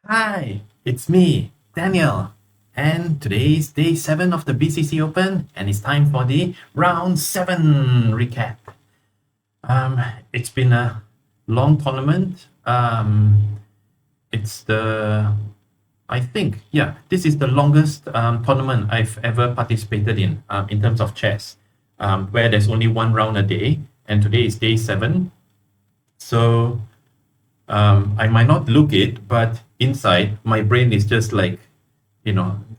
Hi, it's me, Daniel, and today is day 7 of the BCC Open, and it's time for the round 7 recap. Um, it's been a long tournament. It's the, I think, yeah, this is the longest tournament I've ever participated in terms of chess, where there's only one round a day, and today is day 7. So I might not look it, but inside my brain is just like,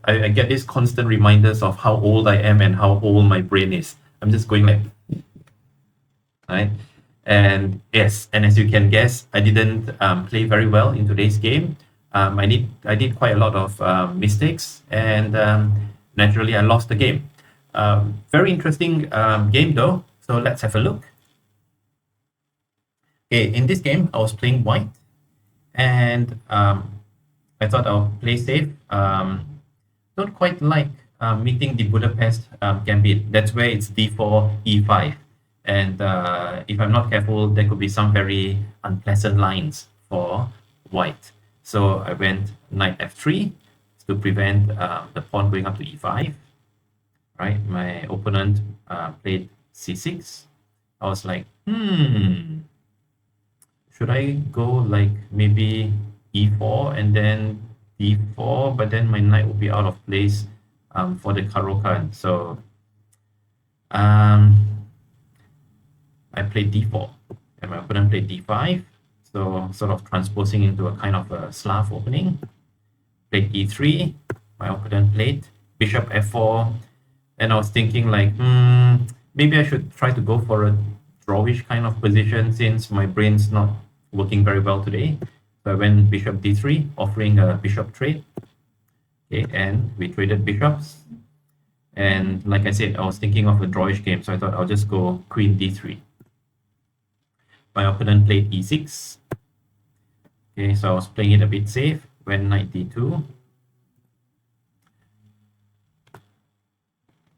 I get these constant reminders of how old I am and how old my brain is. I'm just going like, right? And yes, and as you can guess, I didn't play very well in today's game. I did quite a lot of mistakes, and naturally I lost the game. Very interesting game though. So let's have a look. Okay, in this game I was playing white, and I thought I'll play safe. Don't quite like meeting the Budapest gambit. That's where it's d4, e5. And if I'm not careful, there could be some very unpleasant lines for white. So I went knight f3 to prevent the pawn going up to e5. Right, my opponent played c6. I was like, should I go like maybe e4 and then d4, but then my knight will be out of place for the Caro-Kann. So I played d4 and my opponent played d5. So sort of transposing into a kind of a Slav opening. Played e3, my opponent played bishop f4, and I was thinking like, maybe I should try to go for a drawish kind of position since my brain's not working very well today. So I went bishop d3, offering a bishop trade. Okay, and we traded bishops. And like I said, I was thinking of a drawish game, so I thought I'll just go queen d3. My opponent played e6. Okay, so I was playing it a bit safe. Went knight d2.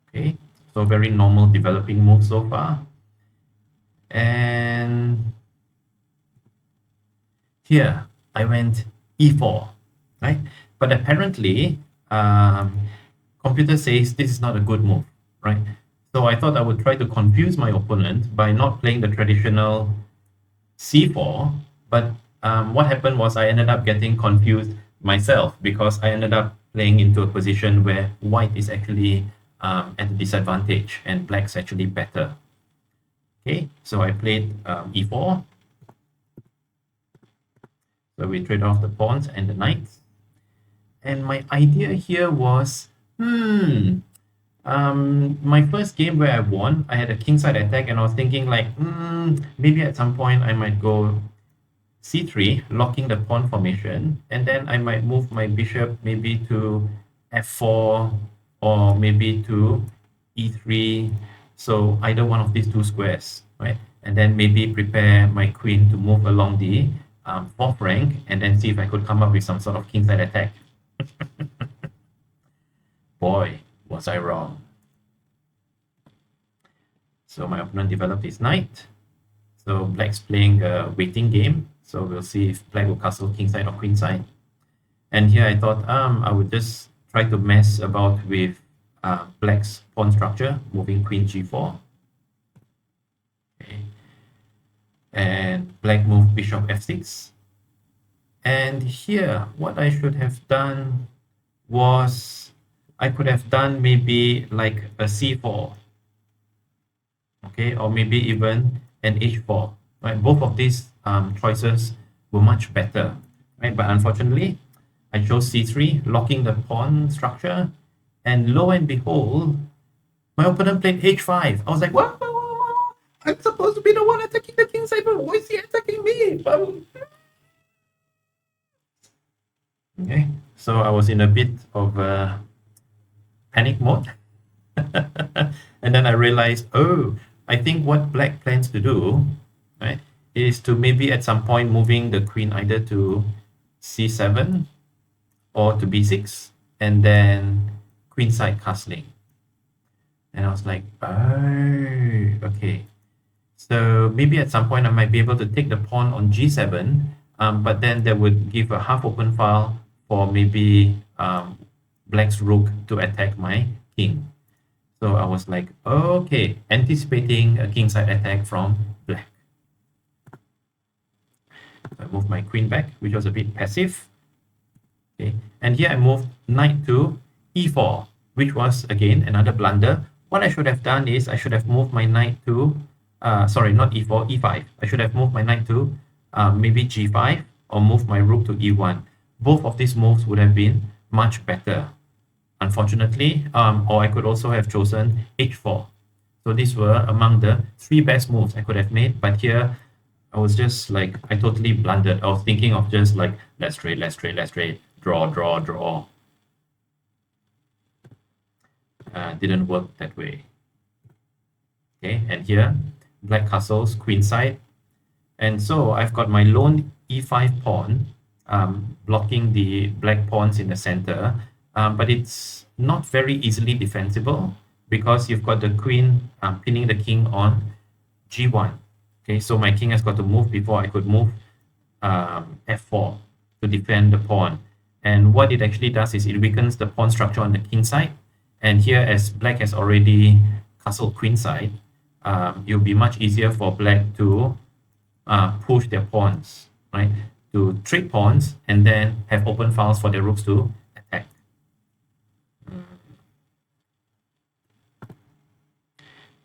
Okay, so very normal developing move so far. And here I went e4, right? But apparently, computer says this is not a good move, right? So I thought I would try to confuse my opponent by not playing the traditional c4, but what happened was I ended up getting confused myself because I ended up playing into a position where white is actually at a disadvantage and black's actually better. Okay, so I played e4. So we trade off the pawns and the knights. And my idea here was, my first game where I won, I had a kingside attack, and I was thinking like, maybe at some point I might go c3, locking the pawn formation, and then I might move my bishop maybe to f4 or maybe to e3. So either one of these two squares, right? And then maybe prepare my queen to move along the fourth rank, and then see if I could come up with some sort of kingside attack. Boy, was I wrong. So my opponent developed his knight. So black's playing a waiting game. So we'll see if black will castle kingside or queenside. And here I thought I would just try to mess about with black's pawn structure, moving queen g4. Okay. And black moved bishop f6. And here, what I should have done was I could have done maybe like a c4, okay, or maybe even an h4, right? Both of these choices were much better, right? But unfortunately, I chose c3, locking the pawn structure, and lo and behold, my opponent played h5. I was like, what? I'm supposed to be the one attacking the kingside, but why is he attacking me? Okay, so I was in a bit of a panic mode. And then I realized, I think what black plans to do, right, is to maybe at some point moving the queen either to c7 or to b6, and then queenside castling. And I was like, okay. So maybe at some point I might be able to take the pawn on g7 but then that would give a half open file for maybe black's rook to attack my king. So I was like, okay, anticipating a kingside attack from black. I moved my queen back, which was a bit passive. Okay, and here I moved knight to e4, which was again another blunder. What I should have done is I should have moved my knight to, sorry, not e4, e5. I should have moved my knight to maybe g5 or move my rook to e1. Both of these moves would have been much better, unfortunately, or I could also have chosen h4. So these were among the 3 best moves I could have made, but here I was just like, I totally blundered. I was thinking of just like, let's trade, draw. Didn't work that way. Okay, and here, black castles, queenside. And so I've got my lone e5 pawn, blocking the black pawns in the center, but it's not very easily defensible because you've got the queen pinning the king on g1. Okay, so my king has got to move before I could move f4 to defend the pawn. And what it actually does is it weakens the pawn structure on the king side. And here, as black has already castled queenside, it'll be much easier for black to push their pawns, right? To trade pawns and then have open files for their rooks to attack.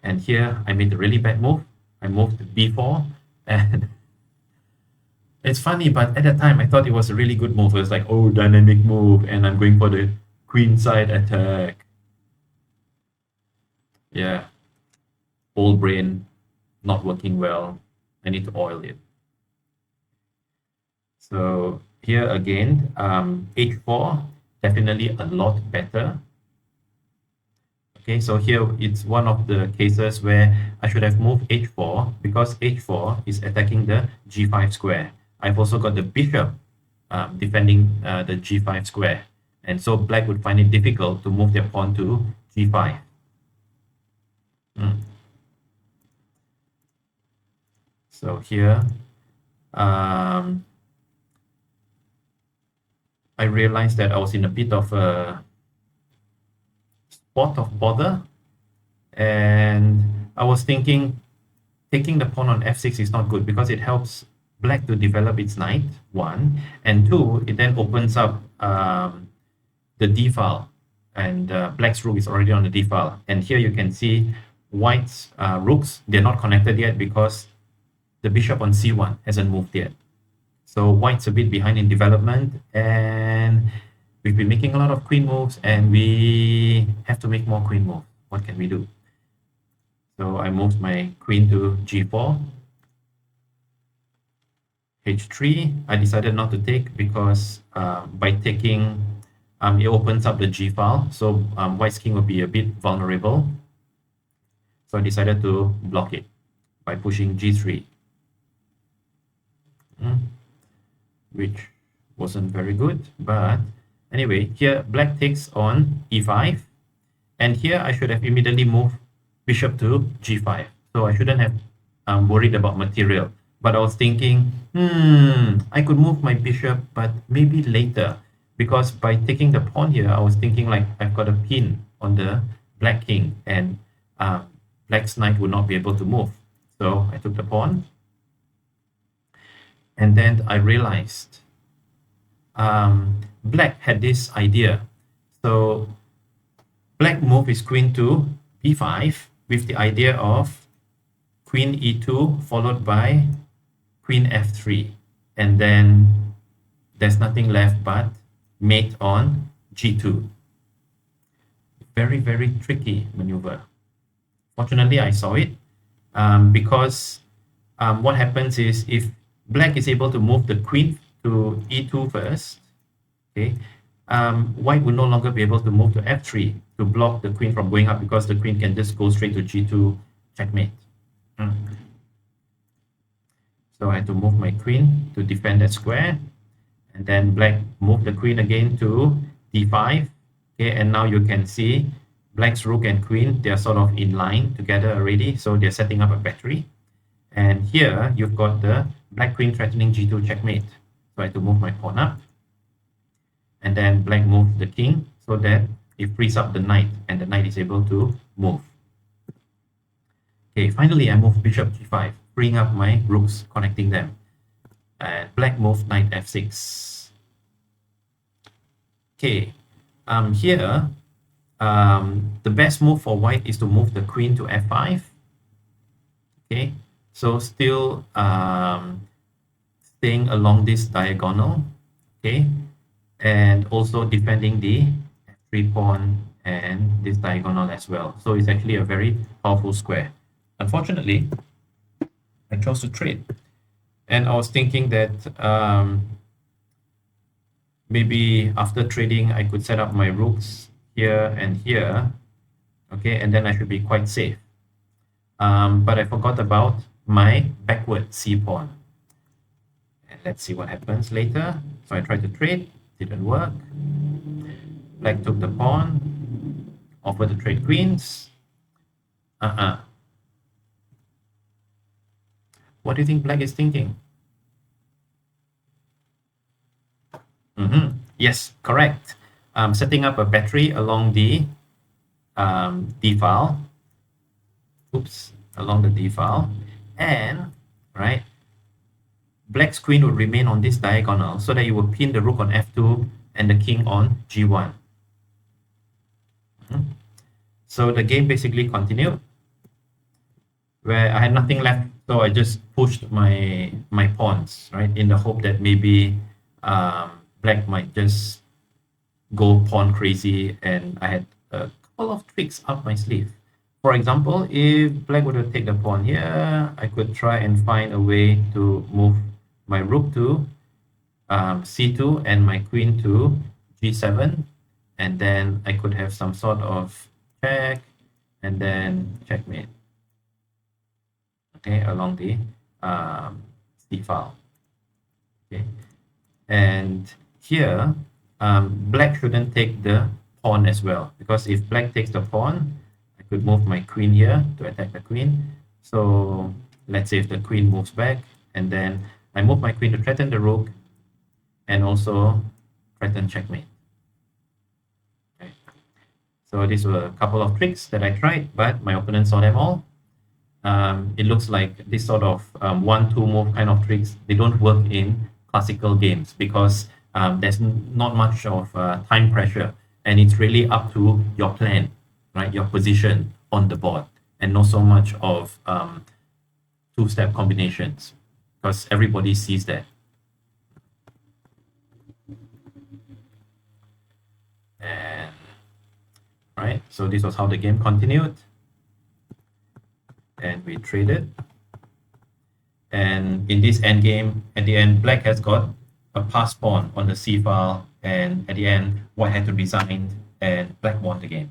And here, I made a really bad move. I moved to b4, and it's funny, but at the time, I thought it was a really good move. It was like, oh, dynamic move, and I'm going for the queenside attack. Yeah, old brain not working well. I need to oil it. So here again, h4, definitely a lot better. Okay, so here it's one of the cases where I should have moved h4 because h4 is attacking the g5 square. I've also got the bishop defending the g5 square. And so black would find it difficult to move their pawn to g5. So here, I realized that I was in a bit of a spot of bother, and I was thinking taking the pawn on f6 is not good because it helps black to develop its knight, 1, and 2, it then opens up the d file, and black's rook is already on the d file. And here you can see white's rooks, they're not connected yet because the bishop on c1 hasn't moved yet. So white's a bit behind in development, and we've been making a lot of queen moves, and we have to make more queen moves. What can we do? So I moved my queen to g4. h3, I decided not to take because by taking, it opens up the g file. So white's king will be a bit vulnerable. So I decided to block it by pushing g3. Which wasn't very good, but anyway, here black takes on e5, and here I should have immediately moved bishop to g5. So I shouldn't have worried about material, but I was thinking, I could move my bishop, but maybe later, because by taking the pawn here, I was thinking like I've got a pin on the black king, and black's knight would not be able to move. So I took the pawn. And then I realized black had this idea. So black moved his queen to b5 with the idea of queen e2 followed by queen f3. And then there's nothing left but mate on g2. Very, very tricky maneuver. Fortunately, I saw it because what happens is if black is able to move the queen to e2 first, okay, white will no longer be able to move to f3 to block the queen from going up because the queen can just go straight to g2 checkmate. So I had to move my queen to defend that square, and then black moved the queen again to d5. Okay, and now you can see black's rook and queen, they're sort of in line together already, so they're setting up a battery. And here you've got the black queen threatening g2 checkmate. So I have to move my pawn up. And then black moves the king so that it frees up the knight and the knight is able to move. Okay, finally I move bishop g5, freeing up my rooks, connecting them. And black move knight f6. Okay, here the best move for white is to move the queen to f5. Okay, so still staying along this diagonal. Okay, and also defending the f3 pawn and this diagonal as well. So it's actually a very powerful square. Unfortunately, I chose to trade. And I was thinking that maybe after trading, I could set up my rooks here and here. Okay, and then I should be quite safe. But I forgot about my backward c pawn. And let's see what happens later. So I tried to trade, didn't work. Black took the pawn, offered to trade queens. What do you think black is thinking? Yes, correct. Setting up a battery along the D file. Oops, along the D file. And, right, black's queen would remain on this diagonal so that you will pin the rook on f2 and the king on g1. So the game basically continued where I had nothing left, so I just pushed my pawns, right, in the hope that maybe black might just go pawn crazy, and I had a couple of tricks up my sleeve. For example, if black were to take the pawn here, I could try and find a way to move my rook to c2 and my queen to g7, and then I could have some sort of check and then checkmate. Okay, along the c file. Okay, and here black shouldn't take the pawn as well, because if black takes the pawn, I could move my queen here to attack the queen. So let's say if the queen moves back, and then I move my queen to threaten the rook and also threaten checkmate. Okay. So these were a couple of tricks that I tried, but my opponent saw them all. It looks like this sort of 1-2 move kind of tricks, they don't work in classical games because there's not much of time pressure, and it's really up to your plan, right? Your position on the board, and not so much of two-step combinations, because everybody sees that. And right, so this was how the game continued, and we traded. And in this endgame, at the end, black has got a pass pawn on the c file, and at the end, white had to resign, and black won the game.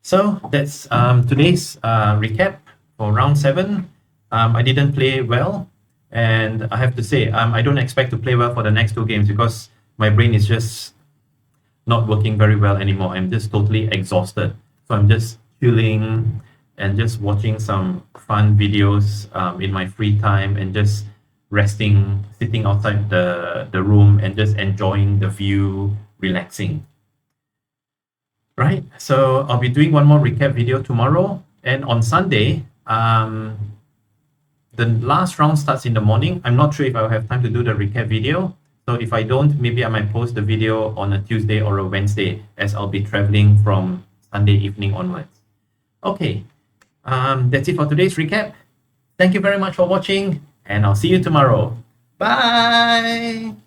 So that's today's recap for round 7. I didn't play well, and I have to say, I don't expect to play well for the next 2 games because my brain is just not working very well anymore. I'm just totally exhausted. So I'm just chilling and just watching some fun videos in my free time, and just resting, sitting outside the room and just enjoying the view, relaxing. Right, so I'll be doing one more recap video tomorrow, and on Sunday, the last round starts in the morning. I'm not sure if I'll have time to do the recap video. So if I don't, maybe I might post the video on a Tuesday or a Wednesday, as I'll be traveling from Sunday evening onwards. Okay, that's it for today's recap. Thank you very much for watching, and I'll see you tomorrow. Bye!